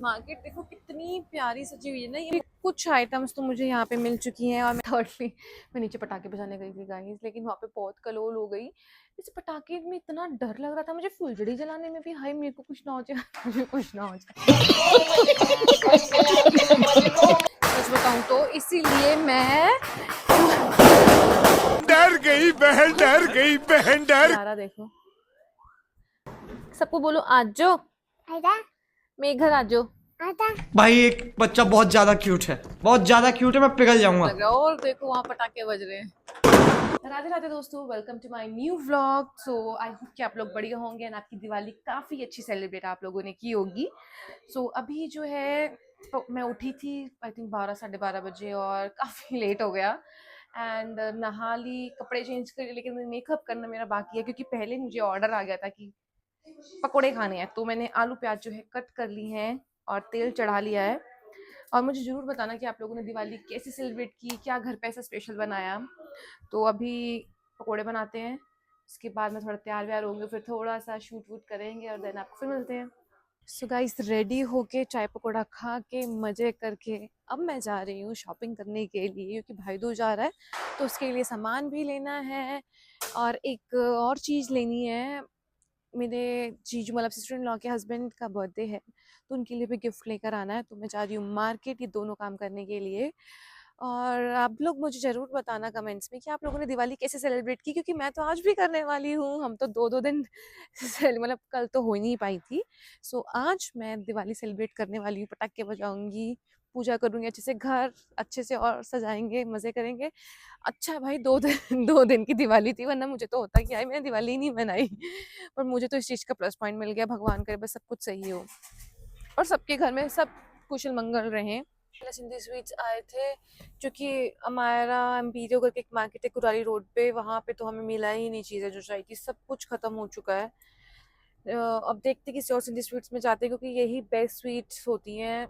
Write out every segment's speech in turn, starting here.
Market देखो कितनी प्यारी सजी हुई है ना। ये कुछ आइटम्स तो मुझे यहाँ पे मिल चुकी हैं और मैं थर्डली मैं नीचे पटाखे बजाने गई थी गाइस, लेकिन वहाँ पे बहुत कलोल हो गई। इस पटाखे में इतना डर लग रहा था मुझे, फुलझड़ी जलाने में भी, हाय मेरे को कुछ ना हो जाए मुझे कुछ ना हो जाए सच बताऊँ तो इसीलिए मैं डर गई बहन, डर गई बहन, डर। नजारा देखो, सबको बोलो आज जो मेरे घर आज जो। भाई एक बच्चा बहुत ज्यादा क्यूट है, बहुत ज्यादा क्यूट है, मैं पिघल जाऊंगा। लग रहा है और देखो वहाँ पटाखे बज रहे हैं। राधे राधे दोस्तों, welcome to my new vlog. So I hope कि आप लोग बढ़िया होंगे एंड आपकी दिवाली काफ़ी अच्छी सेलिब्रेट आप लोगों ने की होगी। सो अभी जो है तो मैं उठी थी आई थिंक 12 साढ़े 12 बजे और काफ़ी लेट हो गया एंड नहा ली, कपड़े चेंज कर लिए, लेकिन मेकअप करना मेरा बाकी है क्योंकि पहले मुझे ऑर्डर आ गया था कि पकोड़े खाने हैं। तो मैंने आलू प्याज जो है कट कर ली हैं और तेल चढ़ा लिया है। और मुझे ज़रूर बताना कि आप लोगों ने दिवाली कैसे सेलिब्रेट की, क्या घर पे ऐसा स्पेशल बनाया। तो अभी पकोड़े बनाते हैं, उसके बाद मैं थोड़ा तैयार व्यार होंगे, फिर थोड़ा सा शूट वूट करेंगे और देन आपको फिर मिलते हैं। सो गाइस रेडी होके चाय पकौड़ा खा के मज़े करके अब मैं जा रही हूँ शॉपिंग करने के लिए क्योंकि भाई दूज आ रहा है तो उसके लिए सामान भी लेना है और एक और चीज़ लेनी है। मेरे जीजू मतलब सिस्टर इन लॉ के हस्बैंड का बर्थडे है तो उनके लिए भी गिफ्ट लेकर आना है, तो मैं जा रही हूँ मार्केट ये दोनों काम करने के लिए। और आप लोग मुझे ज़रूर बताना कमेंट्स में कि आप लोगों ने दिवाली कैसे सेलिब्रेट की, क्योंकि मैं तो आज भी करने वाली हूँ। हम तो दो दो दिन मतलब कल तो हो ही नहीं पाई थी। सो आज मैं दिवाली सेलिब्रेट करने वाली हूँ, पटाखे बजाऊंगी, पूजा करूंगी अच्छे से, घर अच्छे से और सजाएंगे, मज़े करेंगे। अच्छा भाई 2 दिन 2 दिन की दिवाली थी, वरना मुझे तो होता कि यार मैंने दिवाली ही नहीं मनाई पर मुझे तो इस चीज़ का प्लस पॉइंट मिल गया, भगवान करे बस सब कुछ सही हो और सबके घर में सब कुशल मंगल रहें। सिंधी स्वीट्स आए थे जो कि हमारा एम्पीरियो करके एक मार्केट है कुरारी रोड पे, वहाँ पे तो हमें मिला ही नहीं चीज़ें जो चाहिए थी, सब कुछ खत्म हो चुका है। अब देखते किसी और सिंधी स्वीट्स में जाते हैं क्योंकि यही बेस्ट स्वीट्स होती हैं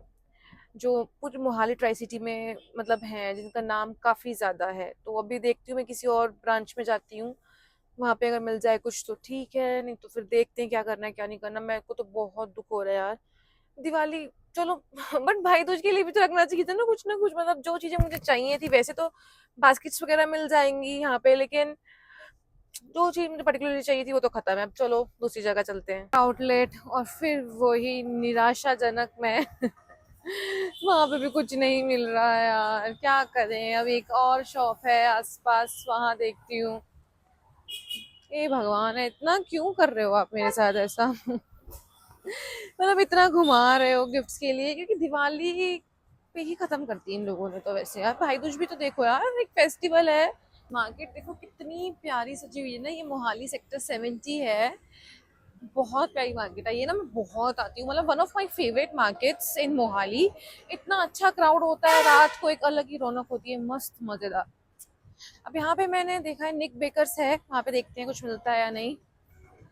जो पूरे मोहाली ट्राई सिटी में मतलब हैं, जिनका नाम काफ़ी ज़्यादा है। तो अभी देखती हूँ मैं किसी और ब्रांच में जाती हूँ, वहाँ पे अगर मिल जाए कुछ तो ठीक है, नहीं तो फिर देखते हैं क्या करना है क्या नहीं करना। मेरे को तो बहुत दुख हो रहा है यार दिवाली, चलो बट भाई दूज के लिए भी तो रखना चाहिए था ना कुछ, मतलब जो चीज़ें मुझे चाहिए थी, वैसे तो बास्केट्स वगैरह मिल जाएंगी यहाँ पे, लेकिन जो चीज़ मुझे पर्टिकुलरली चाहिए थी वो तो खत्म है। अब चलो दूसरी जगह चलते हैं आउटलेट, और फिर वही निराशाजनक मैं वहां पे भी कुछ नहीं मिल रहा है यार, क्या करें। अब एक और शॉप है आसपास, वहां देखती हूँ। ए भगवान है, इतना क्यों कर रहे हो आप मेरे साथ ऐसा मतलब इतना घुमा रहे हो गिफ्ट्स के लिए, क्योंकि दिवाली पे ही खत्म करती है इन लोगों ने तो। वैसे यार भाई दूज भी तो देखो यार, एक फेस्टिवल है। मार्केट देखो कितनी प्यारी सजी हुई है ना, ये मोहाली सेक्टर 70 है, बहुत प्यारी मार्केट है ये ना। मैं बहुत आती हूँ, मतलब one of my favourite markets in Mohali. इतना अच्छा क्राउड होता है, रात को एक अलग ही रौनक होती है, मस्त मजेदार। अब यहाँ पे मैंने देखा है निक बेकर्स है, वहाँ पे देखते हैं कुछ मिलता है या नहीं।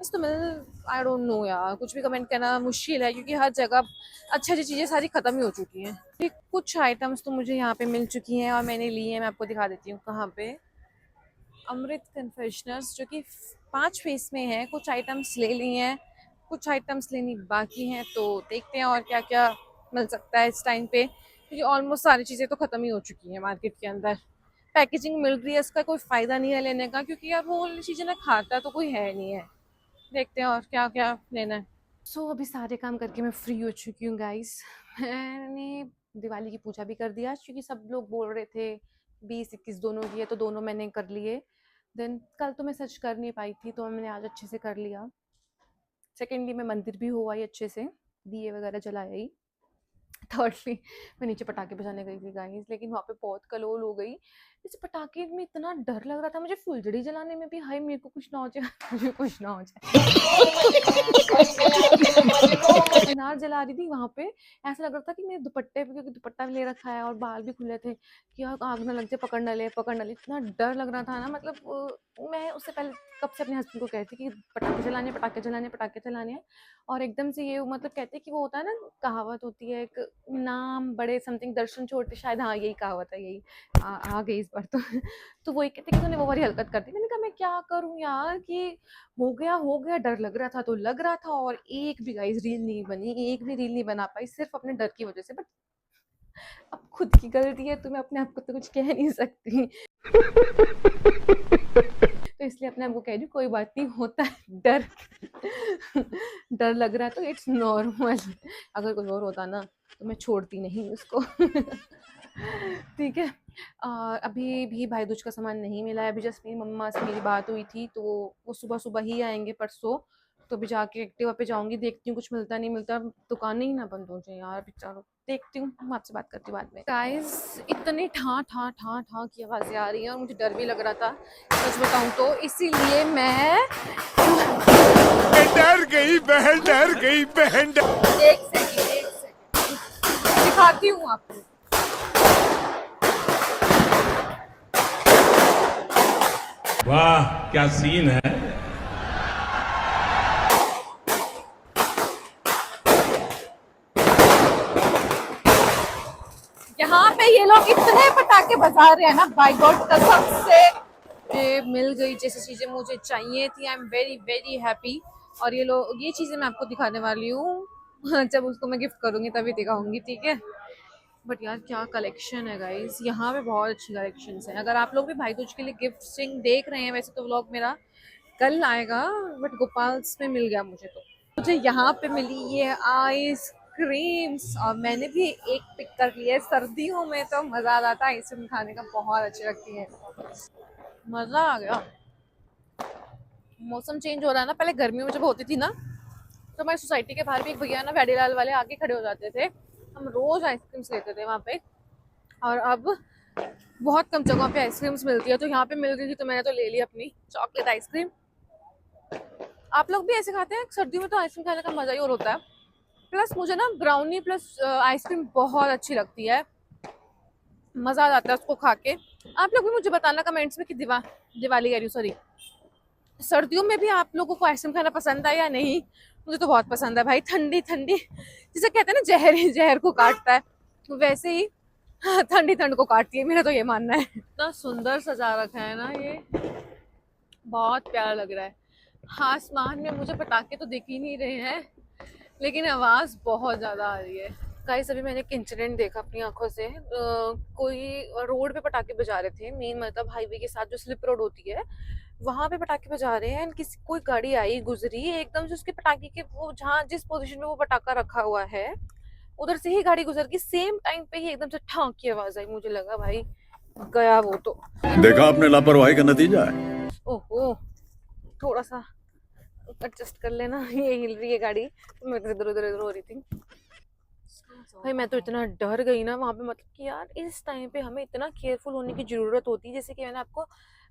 बस तो मिल, आई डोंट नो यार, कुछ भी कमेंट करना मुश्किल है क्योंकि हर जगह अच्छी अच्छी चीज़ें सारी खत्म ही हो चुकी हैं। कुछ आइटम्स तो मुझे यहाँ पे मिल चुकी हैं और मैंने ली है, मैं आपको दिखा देती हूँ कहाँ पे। अमृत कन्फेशनर्स जो कि 5 फेस में है, कुछ आइटम्स ले ली हैं, कुछ आइटम्स लेनी बाकी हैं, तो देखते हैं और क्या क्या मिल सकता है इस टाइम पे, क्योंकि ऑलमोस्ट सारी चीज़ें तो ख़त्म ही हो चुकी हैं मार्केट के अंदर। पैकेजिंग मिल रही है, इसका कोई फ़ायदा नहीं है लेने का, क्योंकि यार वो वाली चीज़ें ना खाता तो कोई है नहीं है। देखते हैं और क्या क्या लेना है। अभी सारे काम करके मैं फ्री हो चुकी हूँ गाइस। मैंने दिवाली की पूजा भी कर दिया क्योंकि सब लोग बोल रहे थे 20-21 दोनों की है, तो दोनों मैंने कर लिए। देन कल तो मैं सच कर नहीं पाई थी तो मैंने आज अच्छे से कर लिया। सेकेंडली मैं मंदिर भी हो आई अच्छे से, दिए वगैरह जलाए ही। थर्डली मैं नीचे पटाखे बजाने गई थी गाइस, लेकिन वहाँ पे बहुत कलोल हो गई। इस पटाखे में इतना डर लग रहा था मुझे, फुलझड़ी जलाने में भी, हाय मेरे को कुछ ना हो जाए मुझे कुछ ना हो जाए अनार जला रही थी वहां पे, ऐसा लग रहा था कि मेरे दुपट्टे पे, क्योंकि दुपट्टा भी ले रखा है और बाल भी खुले थे, कि यार आग ना लग जाए, पकड़ ना ले, इतना डर लग रहा था ना। मतलब मैं उससे पहले कब से अपने हस्बैंड को कहती कि पटाखे चलाने पटाखे चलाने पटाखे चलाने हैं, और एकदम से ये मतलब कहते हैं कि वो होता है ना, कहावत होती है एक, नाम बड़े समथिंग दर्शन छोटे, शायद हाँ यही कहावत है, यही आ गई इस बार तो तो वही कहते कि तूने वो वाली हरकत कर दी। मैंने कहा मैं क्या करूं यार, कि हो गया, डर लग रहा था तो लग रहा था, और एक भी गाइस रील नहीं बनी, एक भी रील नहीं बना पाई सिर्फ अपने डर की वजह से। बट अब खुद की गलती है तो मैं अपने आप को तो कुछ कह नहीं सकती, तो इसलिए अपने आप को कह रही हूँ कोई बात नहीं, होता है डर डर लग रहा है तो इट्स नॉर्मल। अगर कोई और होता ना तो मैं छोड़ती नहीं उसको ठीक है। अभी भी भाई दूज का सामान नहीं मिला है। अभी जस्ट मेरी मम्मा से मेरी बात हुई थी, तो वो सुबह सुबह ही आएंगे परसों, तो अभी जाके एक्टिवा पे जाऊंगी, देखती हूँ कुछ मिलता नहीं मिलता, दुकानें ही ना बंद हो जाए यार बेचारों। देखती हूँ, मैं आपसे बात करती हूँ बाद में। गाइस इतनी ठा ठा ठा ठा की आवाज़ें आ रही हैं और मुझे डर भी लग रहा था सच बताऊँ तो, इसीलिए मैं डर गई बहन, डर गई बहन, एक सेकंड दिखाती हूँ आपको। वाह क्या सीन है। यहाँ पे ये लोग इतने पटाखे बजा रहे हैं ना, बाय गॉड कसम से ये मिल गई जैसी चीजें मुझे चाहिए थी। I am very very happy. और ये लोग, ये चीजें मैं आपको दिखाने वाली हूँ जब उसको मैं गिफ्ट करूंगी तभी दिखाऊंगी, ठीक है। बट यार क्या कलेक्शन है गाइस, यहाँ पे बहुत अच्छी कलेक्शंस हैं। अगर आप लोग भी भाई दूज के लिए गिफ्टिंग देख रहे हैं, वैसे तो व्लॉग मेरा कल आएगा, बट गोपाल्स में मिल गया मुझे, तो मुझे यहाँ पे मिली ये आइस क्रीम्स, और मैंने भी एक पिक कर लिया है। सर्दियों में तो मज़ा आ जाता है आइसक्रीम खाने का, बहुत अच्छी लगती है, मज़ा आ गया। मौसम चेंज हो रहा है ना, पहले गर्मियों में जब होती थी ना तो हमारी सोसाइटी के बाहर भी एक भैया ना वैडीलाल वाले आके खड़े हो जाते थे, हम रोज आइसक्रीम्स लेते थे वहाँ पे। और अब बहुत कम जगहों पे आइसक्रीम्स मिलती है, तो यहाँ पे मिल रही थी तो मैंने तो ले ली अपनी चॉकलेट आइसक्रीम। आप लोग भी ऐसे खाते हैं? सर्दियों में तो आइसक्रीम खाने का मजा ही और होता है। प्लस मुझे ना ब्राउनी प्लस आइसक्रीम बहुत अच्छी लगती है, मजा आ जाता है उसको खा के। आप लोग भी मुझे बताना कमेंट्स में कि दिवाली कह रही हूँ, सॉरी, सर्दियों में भी आप लोगों को आइसक्रीम खाना पसंद है या नहीं। मुझे तो बहुत पसंद है भाई, ठंडी ठंडी, जिसे कहते हैं ना जहर ही जहर को काटता है, वैसे ही ठंडी ठंड को काटती है, मेरा तो ये मानना है। इतना सुंदर सजा रखा है ना ये, बहुत प्यारा लग रहा है। आसमान में मुझे पटाखे तो दिख ही नहीं रहे हैं, लेकिन आवाज बहुत ज्यादा आ रही है। गाइस अभी मैंने एक इंसिडेंट देखा अपनी आंखों से, कोई रोड पे पटाखे बजा रहे थे, मेन मतलब हाईवे के साथ जो स्लिप रोड होती है वहां पे पटाखे बजा रहे हैं। किसी कोई गाड़ी आई गुजरी एकदम से, उसके पटाखे के वो जहाँ जिस पोजीशन में वो पटाखा रखा हुआ है उधर से ही गाड़ी गुजर गई, सेम टाइम पे ही एकदम से ठाक की आवाज आई। मुझे लगा भाई गया वो तो। देखा आपने लापरवाही का नतीजा है। ओहो, थोड़ा सा एडजस्ट कर लेना, ये हिल रही है गाड़ी तो मैं इधर उधर हो रही थी। भाई मैं तो इतना डर गई ना वहां पे, मतलब कि यार इस टाइम पे हमें इतना केयरफुल होने की जरूरत होती है। जैसे कि मैंने आपको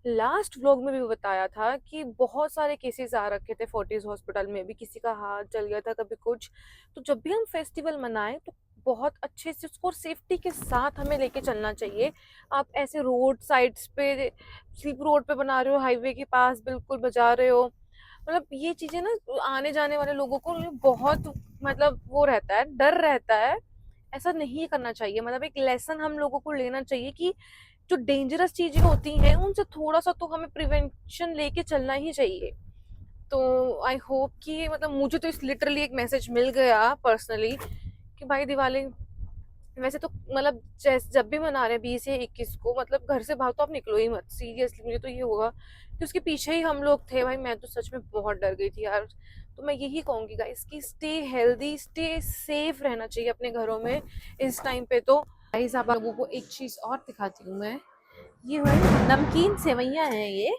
लास्ट व्लॉग में भी बताया था कि बहुत सारे केसेस आ रखे थे फोर्टिस हॉस्पिटल में भी, किसी का हाथ जल गया था, कभी कुछ। तो जब भी हम फेस्टिवल मनाएं तो बहुत अच्छे से उसको सेफ्टी के साथ हमें लेके चलना चाहिए। आप ऐसे रोड साइड्स पे, स्लिप रोड पे बना रहे हो, हाईवे के पास बिल्कुल बजा रहे हो, मतलब ये चीजें ना आने जाने वाले लोगों को बहुत मतलब वो रहता है, डर रहता है। ऐसा नहीं करना चाहिए, मतलब एक लेसन हम लोगों को लेना चाहिए कि जो डेंजरस चीजें होती हैं उनसे थोड़ा सा तो हमें प्रिवेंशन लेके चलना ही चाहिए। तो आई होप कि मतलब मुझे तो इस लिटरली एक मैसेज मिल गया पर्सनली कि भाई दिवाली वैसे तो मतलब जब भी मना रहे हैं 20 या 21 को, मतलब घर से बाहर तो आप निकलो ही मत, सीरियसली। मुझे तो ये होगा कि उसके पीछे ही हम लोग थे भाई, मैं तो सच में बहुत डर गई थी यार। तो मैं यही कहूंगी गाइस कि स्टे हेल्दी, स्टे सेफ रहना चाहिए अपने घरों में इस टाइम पे। तो गाइस आप लोगों को एक चीज और दिखाती हूँ मैं, ये है नमकीन सेवइयाँ हैं ये,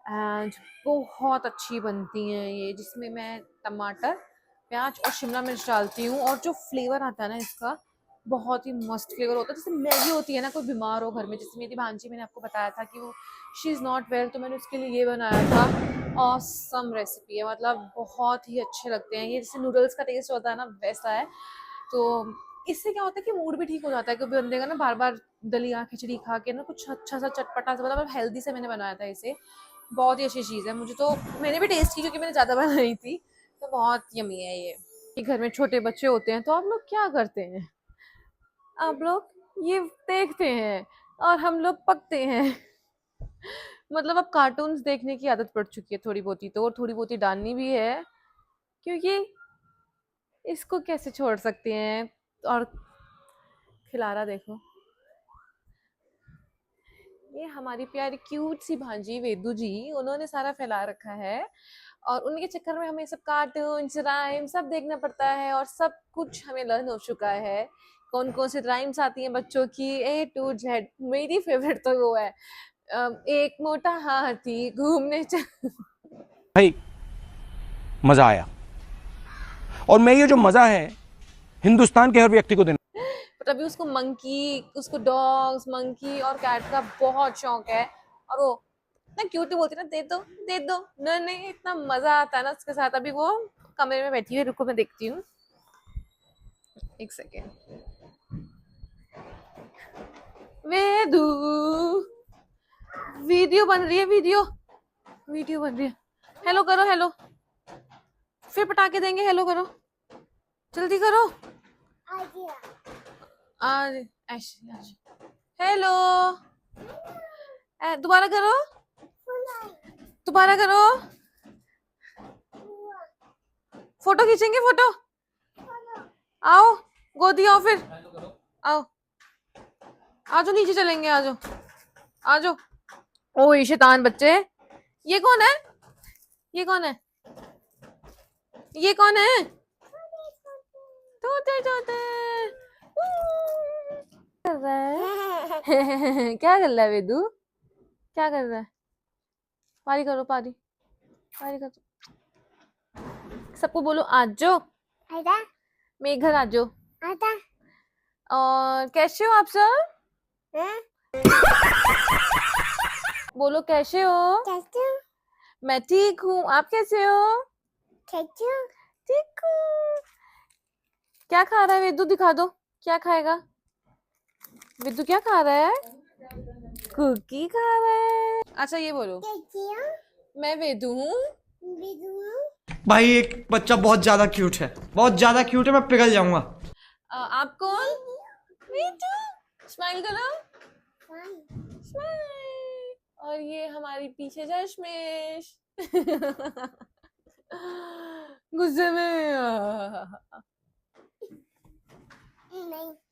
एंड बहुत अच्छी बनती हैं ये, जिसमें मैं टमाटर प्याज और शिमला मिर्च डालती हूँ, और जो फ्लेवर आता है ना इसका बहुत ही मस्त फ्लेवर होता है। जैसे मैगी होती है ना, कोई बीमार हो घर में, जैसे मेरी भांजी, मैंने आपको बताया था कि वो शी इज़ नॉट वेल, तो मैंने उसके लिए ये बनाया था। ऑसम रेसिपी है, मतलब बहुत ही अच्छे लगते हैं ये, जैसे नूडल्स का टेस्ट होता है ना वैसा है। तो इससे क्या होता है कि मूड भी ठीक हो जाता है, क्योंकि बंदे का ना बार बार दलिया खिचड़ी खा के ना कुछ अच्छा सा चटपटा सा, मतलब हेल्दी से मैंने बनाया था इसे, बहुत ही अच्छी चीज़ है। मुझे तो मैंने भी टेस्ट की क्योंकि मैंने ज़्यादा बनाई थी, तो बहुत यमी है ये। कि घर में छोटे बच्चे होते हैं तो आप लोग क्या करते हैं? आप लोग ये देखते हैं और हम लोग पकते हैं। मतलब अब कार्टून्स देखने की आदत पड़ चुकी है थोड़ी बहुत ही, तो और थोड़ी बहुत ही डालनी भी है क्योंकि इसको कैसे छोड़ सकते हैं। और खिलारा देखो, ये हमारी प्यारी क्यूट सी भांजी वेदू जी, उन्होंने सारा फैला रखा है और उनके चक्कर में हमें सब कार्टून्स राइम सब देखना पड़ता है और सब कुछ हमें लर्न हो चुका है। कौन कौन सी राइम्स आती हैं बच्चों की A to Z। मेरी फेवरेट तो वो है एक मोटा हाथी घूमने भाई मजा आया। और मैं ये जो मजा है हिंदुस्तान के हर व्यक्ति को देना। पर अभी उसको मंकी, उसको डॉग्स मंकी और कैट का बहुत शौक है और वो इतना क्यूट बोलती है ना, दे दो दे दो, नहीं नहीं, इतना मजा आता है ना उसके साथ। अभी वो कमरे में बैठी हुई है, रुको मैं देखती हूँ एक सेकेंड। वेदू, वीडियो बन रही है, वीडियो बन रही है। हेलो करो, हेलो, फिर पटाखे देंगे, हेलो करो, जल्दी करो। आज ऐसे हेलो, दोबारा करो, दोबारा करो। फोटो खींचेंगे, फोटो, आओ गोदी आओ, फिर आओ, आ जाओ नीचे चलेंगे, आ जाओ आ जाओ। ओ ये शैतान बच्चे, ये कौन है, ये कौन है, ये कौन है? तोते तोते कर रहा है क्या कर रहा है वेदू, क्या कर रहा है? पारी करो, पारी पारी करो। सबको बोलो आज जाओ, मेरे घर आ जाओ। और कैसे हो आप सब? बोलो कैसे हो? मैं ठीक हूँ, आप कैसे हो? ठीक हूँ। क्या खा रहा है वेदू, दिखा दो क्या खाएगा। वेदू क्या खा रहा है? कुकी खा रहा है। अच्छा ये बोलो, मैं वेदू हूँ। भाई एक बच्चा बहुत ज्यादा क्यूट है, बहुत ज्यादा क्यूट है, मैं पिघल जाऊंगा। आप कौन? वेदू, स्माइल करो, स्माइल। और ये हमारी पीछे चश्मेश गुस्से में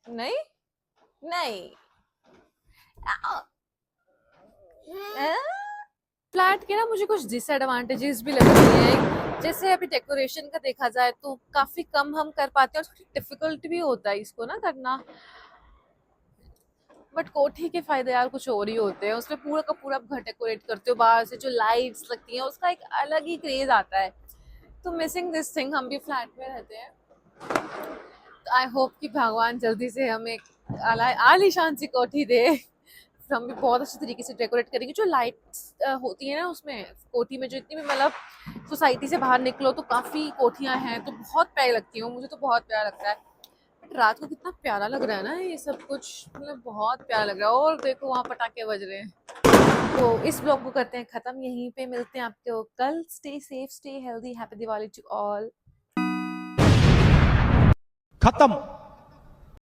नहीं नहीं। फ्लैट के ना मुझे कुछ डिसएडवांटेजेस भी लगते हैं। जैसे अभी डेकोरेशन का देखा जाए तो काफी कम हम कर पाते हैं और डिफिकल्ट भी होता है इसको ना करना। बट कोठी के फायदे यार कुछ और ही होते हैं, उसमें पूरा का पूरा घर डेकोरेट करते हो, बाहर से जो लाइट्स लगती हैं उसका एक अलग ही क्रेज आता है। तो मिसिंग दिस थिंग। हम भी फ्लैट में रहते हैं, तो आई होप कि भगवान जल्दी से हमें आलीशान सी कोठी दे, फिर हम भी बहुत अच्छी तरीके से डेकोरेट करेंगे। जो लाइट्स होती है ना उसमें कोठी में, जो इतनी भी मतलब सोसाइटी से बाहर निकलो तो काफ़ी कोठियाँ हैं तो बहुत प्यारी लगती हैं, मुझे तो बहुत प्यारा लगता है। बट रात को कितना प्यारा लग रहा है ना ये सब कुछ, मतलब बहुत प्यारा लग रहा है। और देखो वहाँ पटाखे बज रहे हैं। तो इस ब्लॉग को करते हैं ख़त्म यहीं पे, मिलते हैं आपको कल। Stay safe, stay healthy, happy Diwali to all. खत्म।